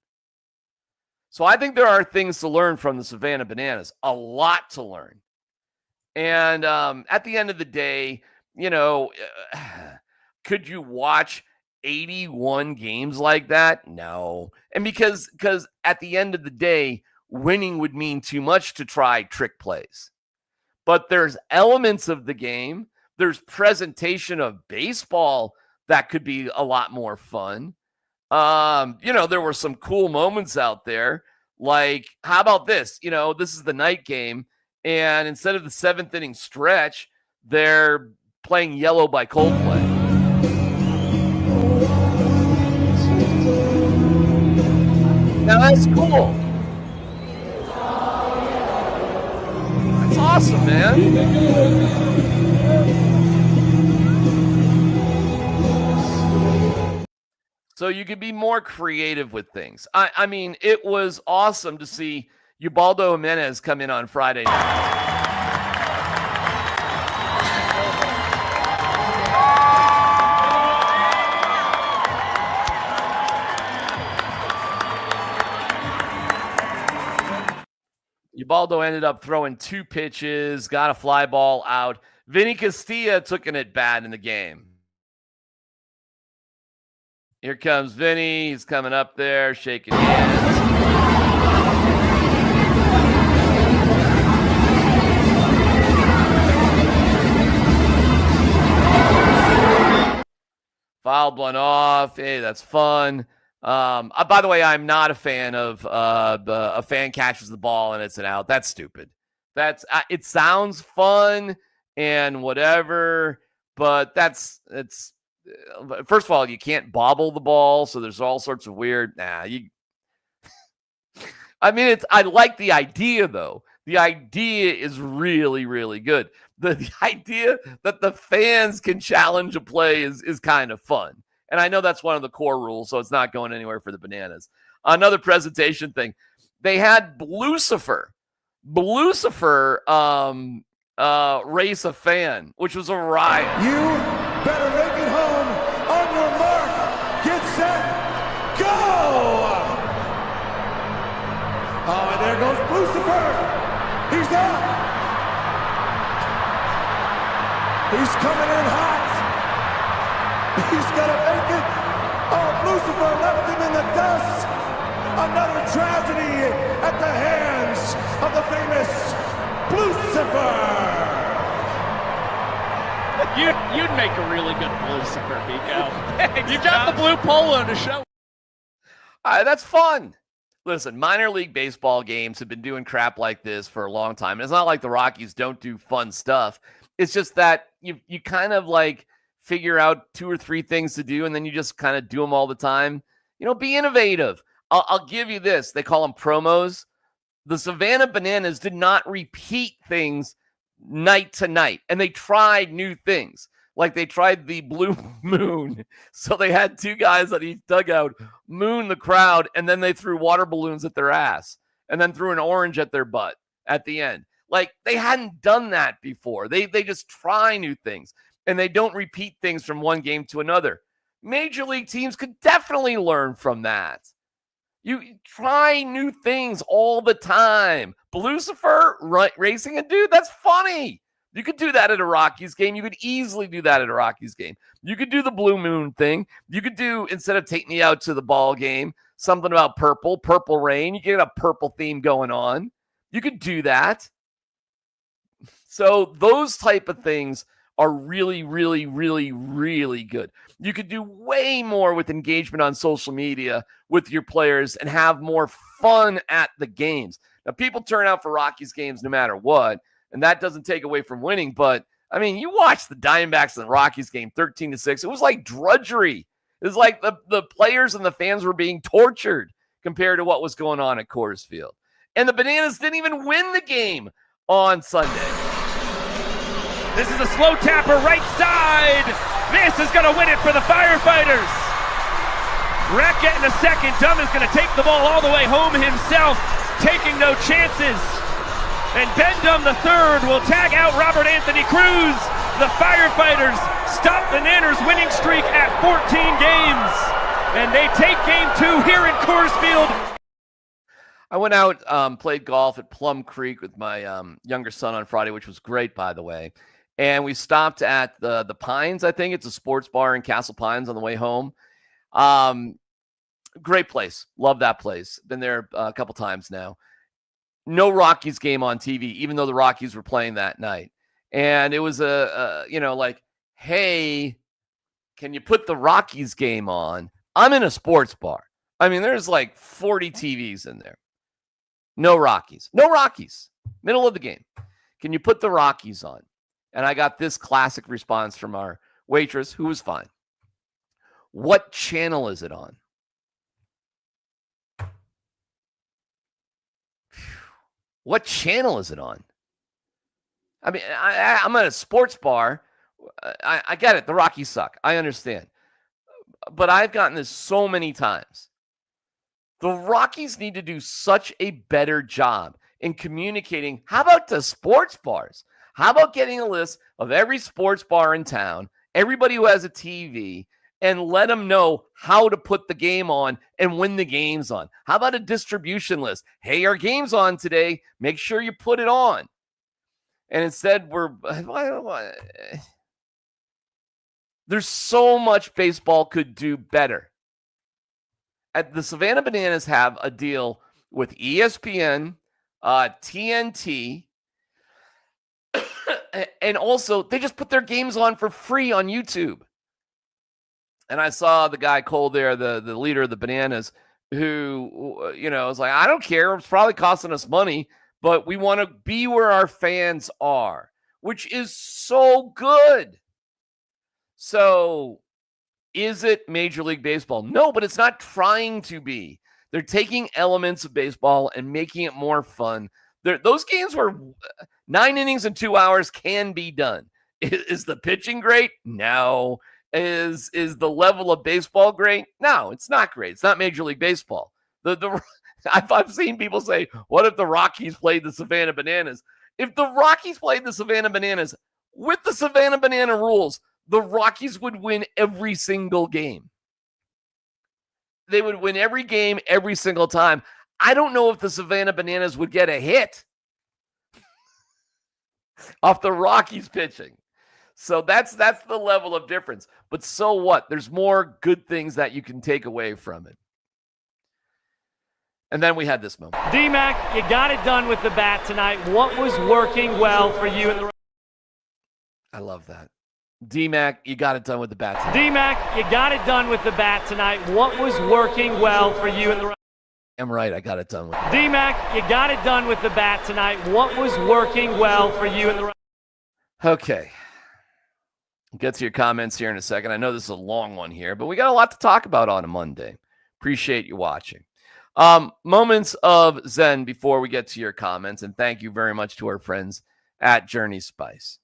So I think there are things to learn from the Savannah Bananas, a lot to learn. And at the end of the day, could you watch 81 games like that? No. And because at the end of the day, winning would mean too much to try trick plays. But there's elements of the game. There's presentation of baseball that could be a lot more fun. There were some cool moments out there. Like, how about this? This is the night game. And instead of the 7th inning stretch, they're playing Yellow by Coldplay. Now that's cool. That's awesome, man. So you could be more creative with things. I mean, it was awesome to see Ubaldo Jimenez come in on Friday night. Ubaldo ended up throwing 2 pitches, got a fly ball out. Vinny Castilla took an at-bat in the game. Here comes Vinny. He's coming up there, shaking hands. Fouled one off. Hey, that's fun. By the way, I'm not a fan of a fan catches the ball and it's an out. That's stupid. It sounds fun and whatever, but it's first of all, you can't bobble the ball, so there's all sorts of weird. I like the idea though. The idea is really, really good. The idea that the fans can challenge a play is kind of fun. And I know that's one of the core rules, so it's not going anywhere for the Bananas. Another presentation thing. They had Blucifer race a fan, which was a riot. You better make it home on your mark. Get set. Go! Oh, and there goes Blucifer. He's up. He's coming in hot. He's going to make it. Oh, Blucifer left him in the dust. Another tragedy at the hands of the famous Blucifer. You'd make a really good Blucifer, Pico. You got the blue polo to show. That's fun. Listen, minor league baseball games have been doing crap like this for a long time. It's not like the Rockies don't do fun stuff. It's just that you kind of like figure out 2 or 3 things to do, and then you just kind of do them all the time. Be innovative. I'll give you this. They call them promos. The Savannah Bananas did not repeat things night to night, and they tried new things. Like they tried the blue moon. So they had 2 guys at each dugout moon the crowd, and then they threw water balloons at their ass and then threw an orange at their butt at the end. Like they hadn't done that before. They just try new things, and they don't repeat things from one game to another. Major league teams could definitely learn from that. You try new things all the time. Blucifer racing a dude, that's funny. You could do that at a Rockies game. You could easily do that at a Rockies game. You could do the blue moon thing. You could do, instead of take me out to the ball game, something about purple rain. You get a purple theme going on. You could do that. So those type of things are really, really, really, really good. You could do way more with engagement on social media with your players and have more fun at the games. Now, people turn out for Rockies games no matter what, and that doesn't take away from winning. But, you watch the Diamondbacks and the Rockies game 13-6. It was like drudgery. It was like the players and the fans were being tortured compared to what was going on at Coors Field. And the Bananas didn't even win the game on Sunday. This is a slow tapper right side. This is going to win it for the Firefighters. Rack getting a second. Dunn is going to take the ball all the way home himself, taking no chances. And Ben Dunn the third will tag out Robert Anthony Cruz. The Firefighters stop the Nanners winning streak at 14 games. And they take game 2 here in Coors Field. I went out, played golf at Plum Creek with my younger son on Friday, which was great, by the way. And we stopped at the Pines, I think. It's a sports bar in Castle Pines on the way home. Great place. Love that place. Been there a couple times now. No Rockies game on TV, even though the Rockies were playing that night. And it was hey, can you put the Rockies game on? I'm in a sports bar. There's like 40 TVs in there. No Rockies. No Rockies. Middle of the game. Can you put the Rockies on? And I got this classic response from our waitress, who was fine. What channel is it on? What channel is it on? I'm at a sports bar. I get it. The Rockies suck. I understand. But I've gotten this so many times. The Rockies need to do such a better job in communicating. How about the sports bars? How about getting a list of every sports bar in town, everybody who has a TV, and let them know how to put the game on and when the game's on? How about a distribution list? Hey, our game's on today. Make sure you put it on. And instead, there's so much baseball could do better. the Savannah Bananas have a deal with ESPN, TNT, and also they just put their games on for free on YouTube. And I saw the guy Cole there, the leader of the Bananas, who, was like, I don't care. It's probably costing us money, but we want to be where our fans are, which is so good. So is it Major League Baseball? No, but it's not trying to be. They're taking elements of baseball and making it more fun. Those games were 9 innings in 2 hours can be done. Is the pitching great? No. Is the level of baseball great? No, it's not great. It's not Major League Baseball. I've seen people say, what if the Rockies played the Savannah Bananas? If the Rockies played the Savannah Bananas with the Savannah Banana rules, the Rockies would win every single game. They would win every game every single time. I don't know if the Savannah Bananas would get a hit off the Rockies pitching. So that's the level of difference. But so what? There's more good things that you can take away from it. And then we had this moment. Dmac, you got it done with the bat tonight. What was working well for you in the... I love that. Dmac, you got it done with the bat tonight. Dmac, you got it done with the bat tonight. What was working well for you in the... I'm right. I got it done with the bat. Dmac, you got it done with the bat tonight. What was working well for you in the... Okay. We'll get to your comments here in a second. I know this is a long one here, but we got a lot to talk about on a Monday. Appreciate you watching. Moments of Zen before we get to your comments, and thank you very much to our friends at Journey Spice.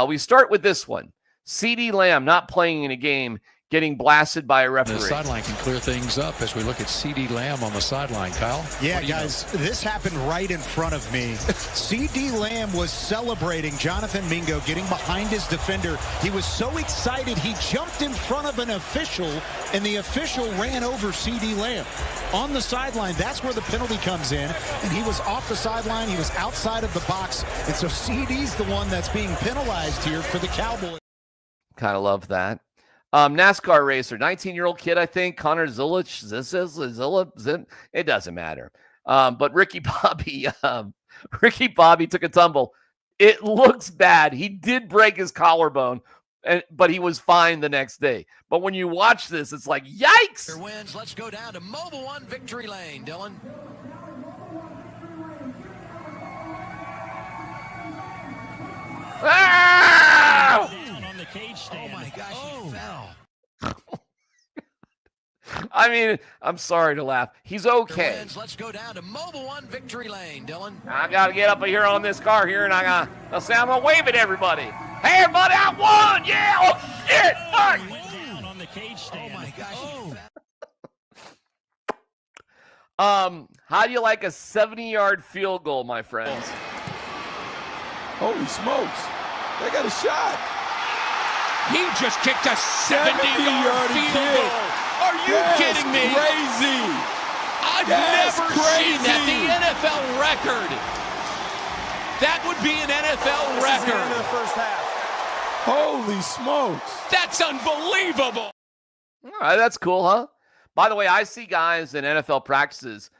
We start with this one. CeeDee Lamb not playing in a game, getting blasted by a referee. The sideline can clear things up as we look at CeeDee Lamb on the sideline, Kyle. Yeah, guys, this happened right in front of me. CeeDee Lamb was celebrating Jonathan Mingo getting behind his defender. He was so excited, he jumped in front of an official, and the official ran over CeeDee Lamb. On the sideline, that's where the penalty comes in, and he was off the sideline. He was outside of the box, and so CeeDee's the one that's being penalized here for the Cowboys. Kind of love that. NASCAR racer, 19-year-old kid, I think, Connor Zulich, it doesn't matter. But Ricky Bobby took a tumble. It looks bad. He did break his collarbone, but he was fine the next day. But when you watch this, it's like, yikes! Wins. Let's go down to Mobile One Victory Lane, Dylan. Ah! Oh my gosh, he fell. I mean, I'm sorry to laugh. He's okay. Wins. Let's go down to Mobile One Victory Lane, Dylan. I got to get up here on this car here, and I'm going to wave at everybody. Hey, everybody, I won! Yeah! Oh, shit! Fuck! On the cage stand. Oh my gosh, how do you like a 70-yard field goal, my friends? Holy smokes. They got a shot. He just kicked a 70-yard field goal. Are you kidding me? Crazy. I've never seen that. The NFL record. That would be an NFL record. In the first half. Holy smokes. That's unbelievable. All right, that's cool, huh? By the way, I see guys in NFL practices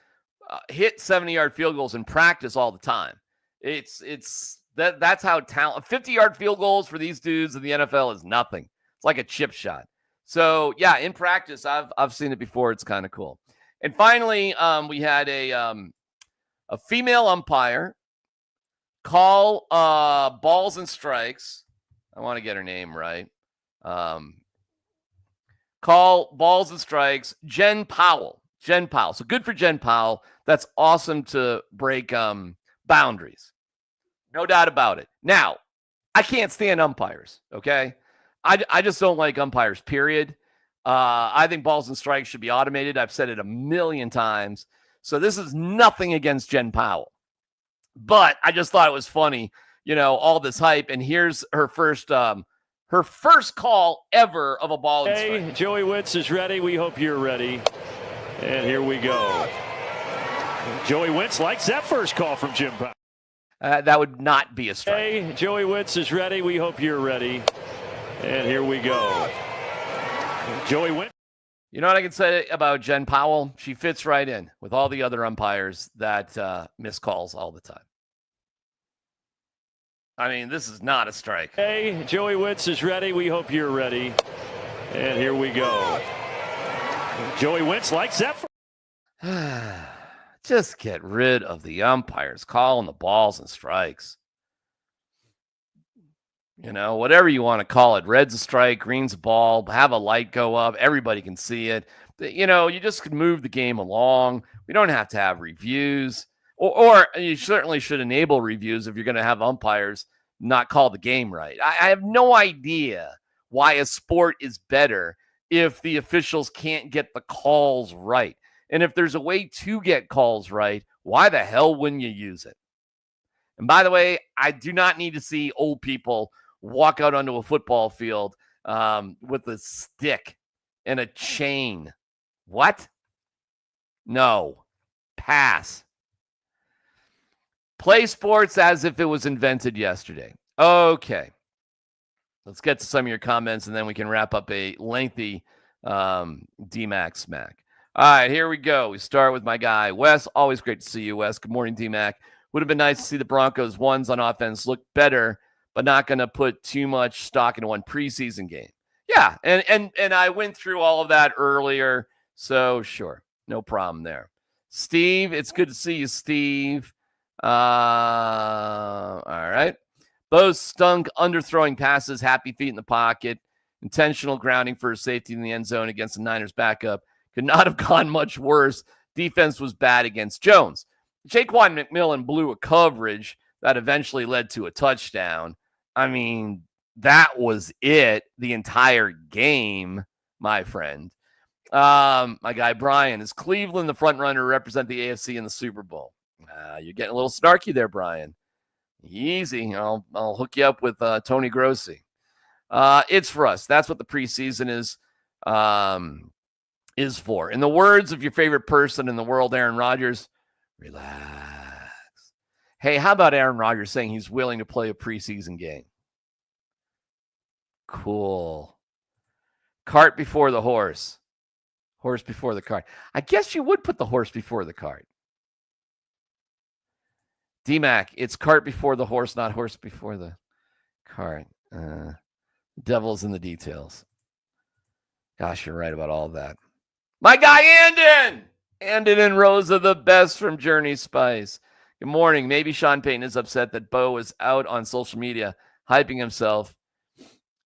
hit 70-yard field goals in practice all the time. That's how talent. 50-yard field goals for these dudes in the NFL is nothing. It's like a chip shot. So yeah, in practice, I've seen it before. It's kind of cool. And finally, we had a female umpire call balls and strikes. I want to get her name right. Call balls and strikes. Jen Powell. So good for Jen Powell. That's awesome to break boundaries. No doubt about it. Now, I can't stand umpires, okay? I just don't like umpires, period. I think balls and strikes should be automated. I've said it a million times. So this is nothing against Jen Powell. But I just thought it was funny, all this hype. And here's her first call ever of a ball and strike. Hey, Joey Wentz is ready. We hope you're ready. And here we go. Joey Wentz likes that first call from Jim Powell. That would not be a strike. Hey, Joey Wentz is ready. We hope you're ready. And here we go. Joey Wentz. You know what I can say about Jen Powell? She fits right in with all the other umpires that miss calls all the time. I mean, this is not a strike. Hey, Joey Wentz is ready. We hope you're ready. And here we go. Joey Wentz likes that. Just get rid of the umpires calling the balls and strikes. You know, whatever you want to call it. Red's a strike, green's a ball, have a light go up. Everybody can see it. You know, you just could move the game along. We don't have to have reviews. Or you certainly should enable reviews if you're going to have umpires not call the game right. I have no idea why a sport is better if the officials can't get the calls right. And if there's a way to get calls right, why the hell wouldn't you use it? And by the way, I do not need to see old people walk out onto a football field with a stick and a chain. What? No. Pass. Play sports as if it was invented yesterday. Okay. Let's get to some of your comments, and then we can wrap up a lengthy Dmac SMaK. All right, here we go. We start with my guy, Wes. Always great to see you, Wes. Good morning, Dmac. Would have been nice to see the Broncos ones on offense look better, but not going to put too much stock into one preseason game. Yeah, and I went through all of that earlier, so sure, no problem there. Steve, it's good to see you, Steve. All right. Both stunk underthrowing passes, happy feet in the pocket, intentional grounding for a safety in the end zone against the Niners backup. Could not have gone much worse. Defense was bad against Jones. Jaquan McMillan blew a coverage that eventually led to a touchdown. I mean, that was it the entire game, my friend. My guy Brian, is Cleveland the front runner to represent the AFC in the Super Bowl? You're getting a little snarky there, Brian. Easy. I'll hook you up with Tony Grossi. It's for us. That's what the preseason is for. In the words of your favorite person in the world, Aaron Rodgers, relax. Hey, how about Aaron Rodgers saying he's willing to play a preseason game? Cool. Cart before the horse. Horse before the cart. I guess you would put the horse before the cart. Dmac, it's cart before the horse, not horse before the cart. Devil's in the details. Gosh, you're right about all of that. My guy, Andon! Andon and Rosa, the best from Journey Spice. Good morning. Maybe Sean Payton is upset that Bo is out on social media hyping himself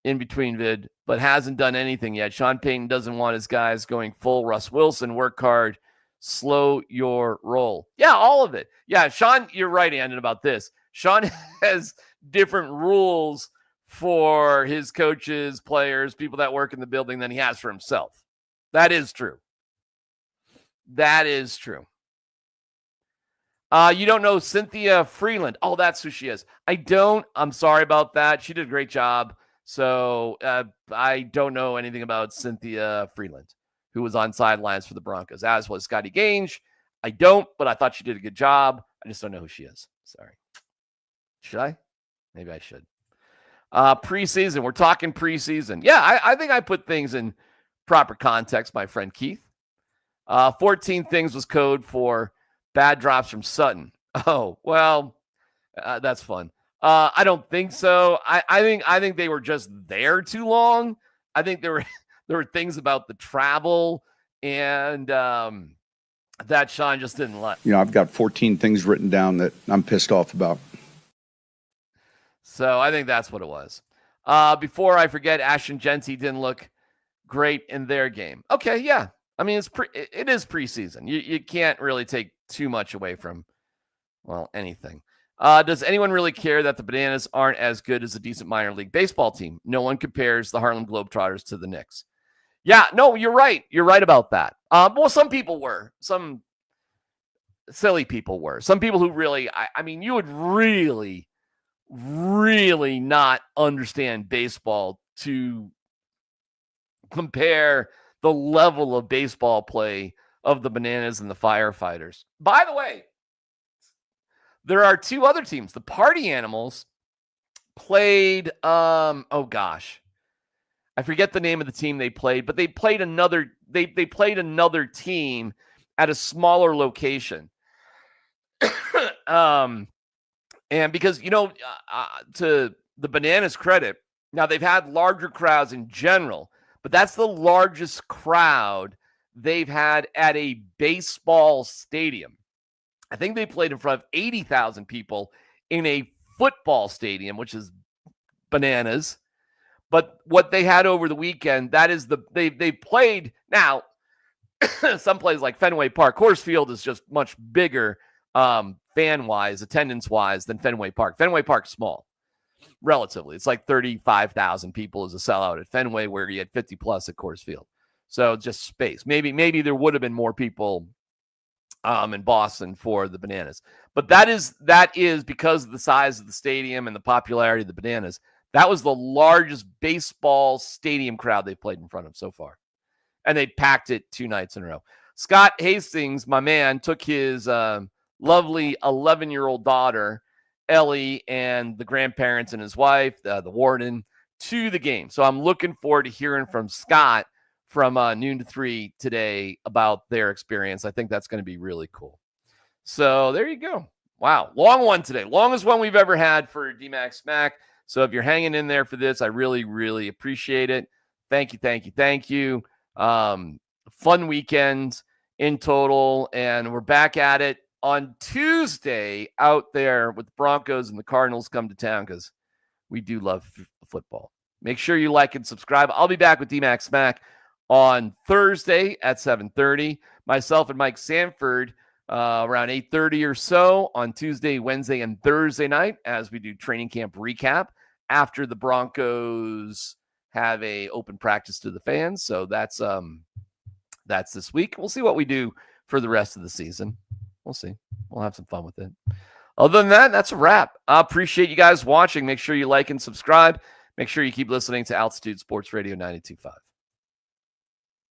in between vid, but hasn't done anything yet. Sean Payton doesn't want his guys going full Russ Wilson, work hard, slow your roll. Yeah, all of it. Yeah, Sean, you're right, Andon, about this. Sean has different rules for his coaches, players, people that work in the building than he has for himself. That is true. That is true. You don't know Cynthia Freeland. Oh, that's who she is. I don't. I'm sorry about that. She did a great job. So I don't know anything about Cynthia Freeland, who was on sidelines for the Broncos, as was Scotty Gange. I don't, but I thought she did a good job. I just don't know who she is. Sorry. Should I? Maybe I should. Preseason. We're talking preseason. Yeah, I think I put things in proper context, my friend Keith. 14 things was code for bad drops from Sutton. Oh, well, that's fun. I don't think so. I think they were just there too long. I think there were things about the travel and that Sean just didn't like. You know, I've got 14 things written down that I'm pissed off about. So I think that's what it was. Before I forget, Ashton Genty didn't look great in their game. Okay, yeah. I mean, it is preseason. You can't really take too much away from, well, anything. Does anyone really care that the Bananas aren't as good as a decent minor league baseball team? No one compares the Harlem Globetrotters to the Knicks. Yeah, no, you're right. You're right about that. Well, some people were. Some silly people were. Some people who really, I mean, you would really, really not understand baseball to compare the level of baseball play of the Bananas and the Firefighters. By the way, there are two other teams. The Party Animals played, oh gosh. I forget the name of the team they played, but they played another team at a smaller location. And because, to the Bananas' credit, now they've had larger crowds in general, but that's the largest crowd they've had at a baseball stadium. I think they played in front of 80,000 people in a football stadium, which is bananas. But what they had over the weekend, that is they played now. Some places like Fenway Park, Coors Field is just much bigger fan-wise, attendance-wise than Fenway Park. Fenway Park's small, relatively. It's like 35,000 people as a sellout at Fenway, where you had 50 plus at Coors Field. So just space. Maybe there would have been more people in Boston for the Bananas, but that is because of the size of the stadium and the popularity of the Bananas. That was the largest baseball stadium crowd they've played in front of so far, and they packed it 2 nights in a row. Scott Hastings, my man, took his lovely 11-year-old daughter Ellie and the grandparents and his wife, the warden, to the game. So I'm looking forward to hearing from Scott from noon to 3 today about their experience. I think that's going to be really cool. So there you go. Wow. Long one today. Longest one we've ever had for Dmac SMaK. So if you're hanging in there for this, I really, really appreciate it. Thank you. Fun weekend in total. And we're back at it on Tuesday out there with the Broncos and the Cardinals come to town, because we do love football. Make sure you like and subscribe. I'll be back with Dmac SMaK on Thursday at 7:30. Myself and Mike Sanford around 8:30 or so on Tuesday, Wednesday, and Thursday night as we do training camp recap after the Broncos have a open practice to the fans. So that's this week. We'll see what we do for the rest of the season. We'll see. We'll have some fun with it. Other than that, that's a wrap. I appreciate you guys watching. Make sure you like and subscribe. Make sure you keep listening to Altitude Sports Radio 92.5.